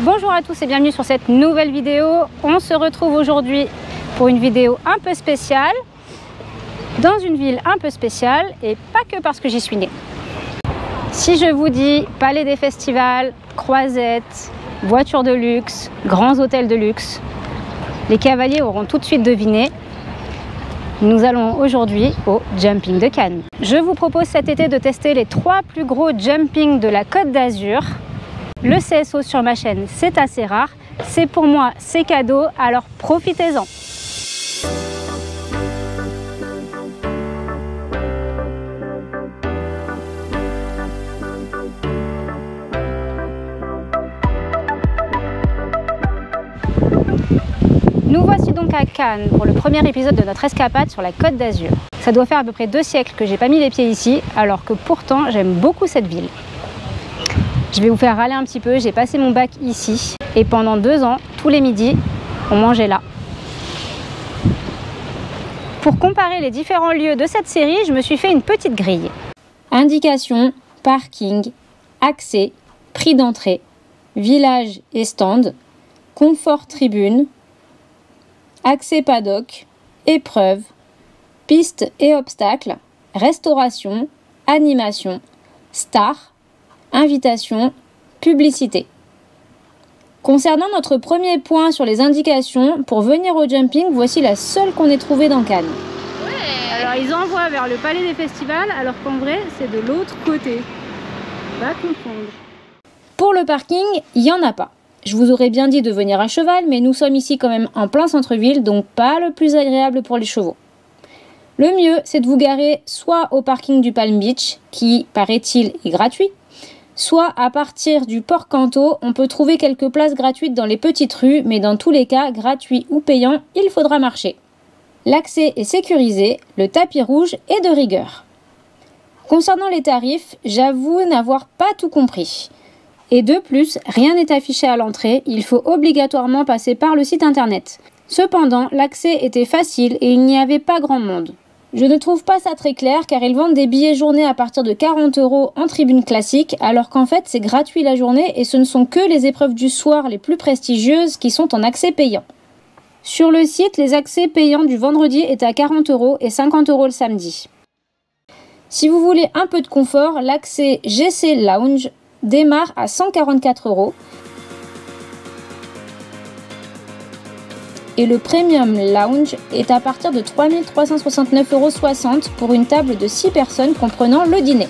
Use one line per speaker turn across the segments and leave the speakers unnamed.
Bonjour à tous et bienvenue sur cette nouvelle vidéo. On se retrouve aujourd'hui pour une vidéo un peu spéciale, dans une ville un peu spéciale et pas que parce que j'y suis née. Si je vous dis palais des festivals, croisettes, voitures de luxe, grands hôtels de luxe, les cavaliers auront tout de suite deviné. Nous allons aujourd'hui au Jumping de Cannes. Je vous propose cet été de tester les 3 plus gros jumpings de la Côte d'Azur. Le CSO sur ma chaîne, c'est assez rare. C'est pour moi, c'est cadeau, alors profitez-en. Nous voici donc à Cannes pour le premier épisode de notre escapade sur la Côte d'Azur. Ça doit faire à peu près 2 siècles que j'ai pas mis les pieds ici, alors que pourtant j'aime beaucoup cette ville. Je vais vous faire râler un petit peu, j'ai passé mon bac ici et pendant 2 ans, tous les midis, on mangeait là. Pour comparer les différents lieux de cette série, je me suis fait une petite grille. Indication, parking, accès, prix d'entrée, village et stand, confort tribune, accès paddock, épreuve, pistes et obstacles, restauration, animation, star, invitation, publicité. Concernant notre premier point sur les indications, pour venir au jumping, voici la seule qu'on ait trouvée dans Cannes. Ouais. Alors ils envoient vers le palais des festivals, alors qu'en vrai c'est de l'autre côté. Pas confondre. Pour le parking, il n'y en a pas. Je vous aurais bien dit de venir à cheval, mais nous sommes ici quand même en plein centre-ville, donc pas le plus agréable pour les chevaux. Le mieux, c'est de vous garer soit au parking du Palm Beach, qui, paraît-il, est gratuit, soit à partir du Port Canto, on peut trouver quelques places gratuites dans les petites rues, mais dans tous les cas, gratuit ou payant, il faudra marcher. L'accès est sécurisé, le tapis rouge est de rigueur. Concernant les tarifs, j'avoue n'avoir pas tout compris. Et de plus, rien n'est affiché à l'entrée, il faut obligatoirement passer par le site internet. Cependant, l'accès était facile et il n'y avait pas grand monde. Je ne trouve pas ça très clair car ils vendent des billets journée à partir de 40 € en tribune classique, alors qu'en fait c'est gratuit la journée et ce ne sont que les épreuves du soir les plus prestigieuses qui sont en accès payant. Sur le site, les accès payants du vendredi étaient à 40 € et 50 € le samedi. Si vous voulez un peu de confort, l'accès GC Lounge démarre à 144 € et le Premium Lounge est à partir de 3 369,60 € pour une table de 6 personnes comprenant le dîner.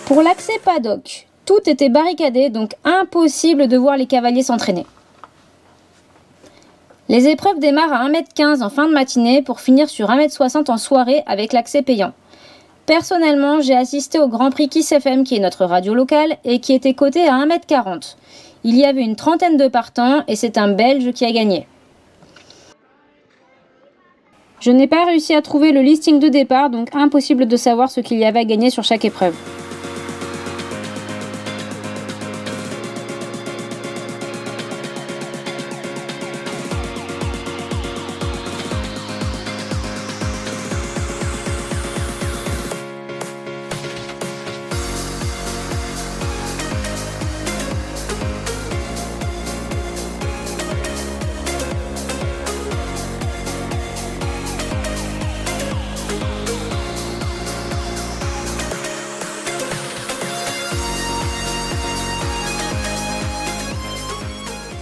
Pour l'accès paddock, tout était barricadé, donc impossible de voir les cavaliers s'entraîner. Les épreuves démarrent à 1,15 m en fin de matinée pour finir sur 1,60 m en soirée avec l'accès payant. Personnellement, j'ai assisté au Grand Prix Kiss FM, qui est notre radio locale, et qui était coté à 1,40 m. Il y avait une trentaine de partants et c'est un Belge qui a gagné. Je n'ai pas réussi à trouver le listing de départ, donc impossible de savoir ce qu'il y avait à gagner sur chaque épreuve.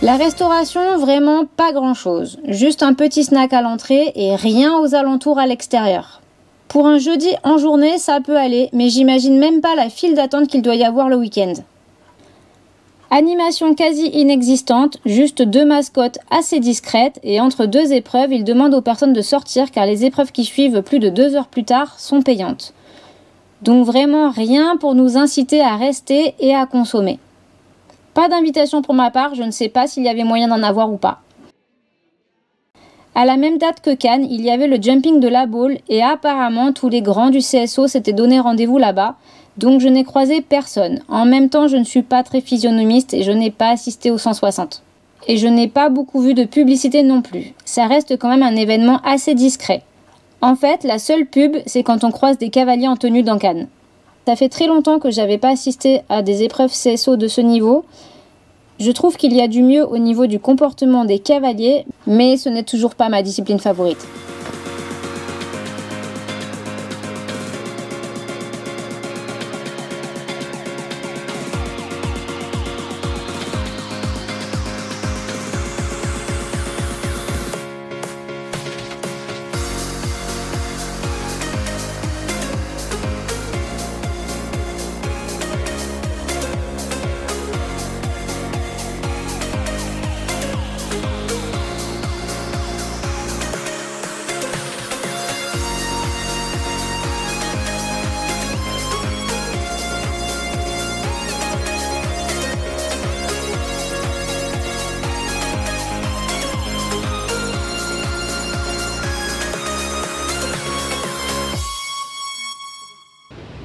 La restauration, vraiment pas grand chose. Juste un petit snack à l'entrée et rien aux alentours à l'extérieur. Pour un jeudi en journée, ça peut aller, mais j'imagine même pas la file d'attente qu'il doit y avoir le week-end. Animation quasi inexistante, juste 2 mascottes assez discrètes et entre 2 épreuves, il demande aux personnes de sortir car les épreuves qui suivent plus de 2 heures plus tard sont payantes. Donc vraiment rien pour nous inciter à rester et à consommer. Pas d'invitation pour ma part, je ne sais pas s'il y avait moyen d'en avoir ou pas. À la même date que Cannes, il y avait le jumping de la Baule et apparemment tous les grands du CSO s'étaient donné rendez-vous là-bas, donc je n'ai croisé personne. En même temps, je ne suis pas très physionomiste et je n'ai pas assisté au 160. Et je n'ai pas beaucoup vu de publicité non plus. Ça reste quand même un événement assez discret. En fait, la seule pub, c'est quand on croise des cavaliers en tenue dans Cannes. Ça fait très longtemps que j'avais pas assisté à des épreuves CSO de ce niveau. Je trouve qu'il y a du mieux au niveau du comportement des cavaliers, mais ce n'est toujours pas ma discipline favorite.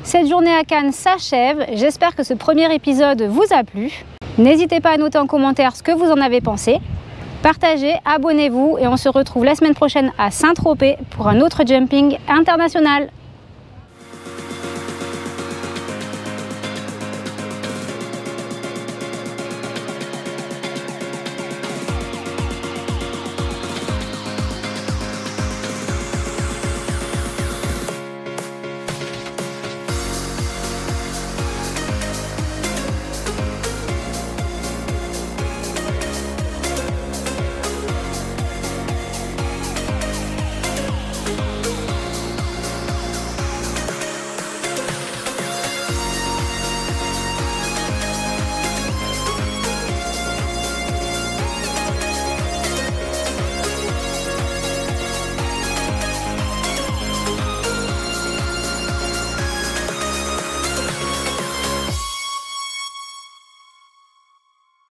Cette journée à Cannes s'achève, j'espère que ce premier épisode vous a plu. N'hésitez pas à noter en commentaire ce que vous en avez pensé. Partagez, abonnez-vous et on se retrouve la semaine prochaine à Saint-Tropez pour un autre jumping international.